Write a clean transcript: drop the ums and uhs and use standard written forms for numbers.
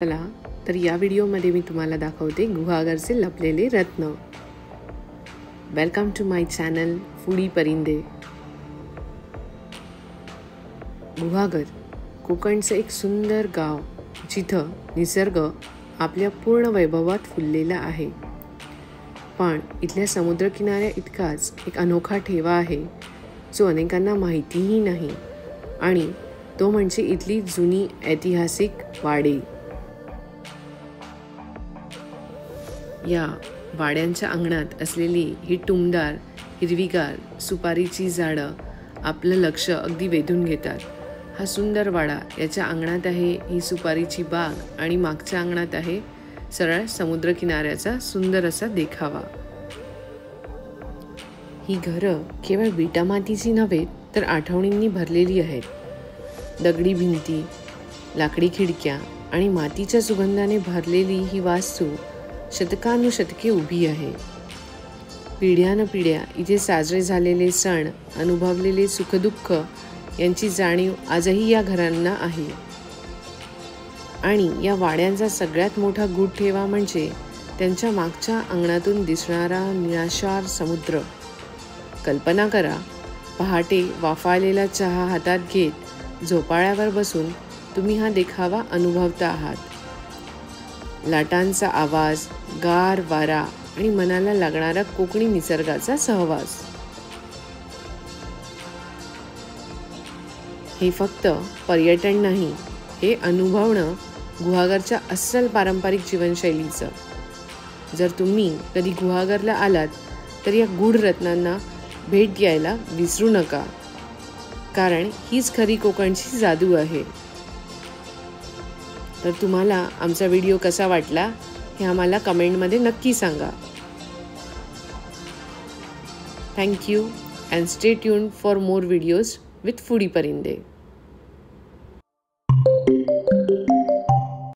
चला तर या व्हिडिओमध्ये मी तुम्हाला दाखवते गुहागरचे लपलेले रत्न। Welcome to my channel foodie Parinde. Guhagar कोकणचं एक सुंदर गाव जिथं निसर्ग आपल्या पूर्ण वैभवात फुललेला आहे, पण इथल्या समुद्रकिनाऱ्या इतकाच एक अनोखा ठेवा आहे जो अनेकांना माहितीही नाही, आणि तो म्हणजे इथली जुनी ऐतिहासिक वाडे। या वाड्यांच्या अंगणात असलेली ही टुमदार हिरवीगार सुपारीची झाडं आपलं लक्ष अगदी वेधून घेतात। हा सुंदर वाडा, याच्या अंगणात आहे ही सुपारीची बाग आणि मागच्या अंगणात आहे सरळ समुद्रकिनाऱ्याचा सुंदर असा देखावा। ही घरं केवळ विटामातीची नव्हे तर आठवणींनी भरलेली आहेत। दगडी भिंती, लाकडी खिडक्या आणि मातीच्या सुगंधाने भरलेली ही वास्तू शतकानुशतके उभी आहे। पिढ्यानपिढ्या इथे साजरे झालेले सण, अनुभवलेले सुखदुःख यांची जाणीव आजही या घरांना आहे। आणि या वाड्यांचा सगळ्यात मोठा गूढ ठेवा म्हणजे त्यांच्या मागच्या अंगणातून दिसणारा निळाशार समुद्र। कल्पना करा, पहाटे वाफाळलेला चहा हातात घेत झोपाळ्यावर बसून तुम्ही हा देखावा अनुभवता आहात। लाटांचा आवाज, गार वारा आणि मनाला लागणारा कोकणी निसर्गाचा सहवास। हे फक्त पर्यटन नाही, हे अनुभवणं गुहागरच्या अस्सल पारंपरिक जीवनशैलीचं। जर तुम्ही कधी गुहागरला आलात तर या गूढ रत्नांना भेट द्यायला विसरू नका, कारण हीच खरी कोकणची जादू आहे। तर तुम्हाला आमचा व्हिडिओ कसा वाटला हे आम्हाला कमेंटमध्ये नक्की सांगा। Thank you and stay tuned for more videos with foodie परिंदे।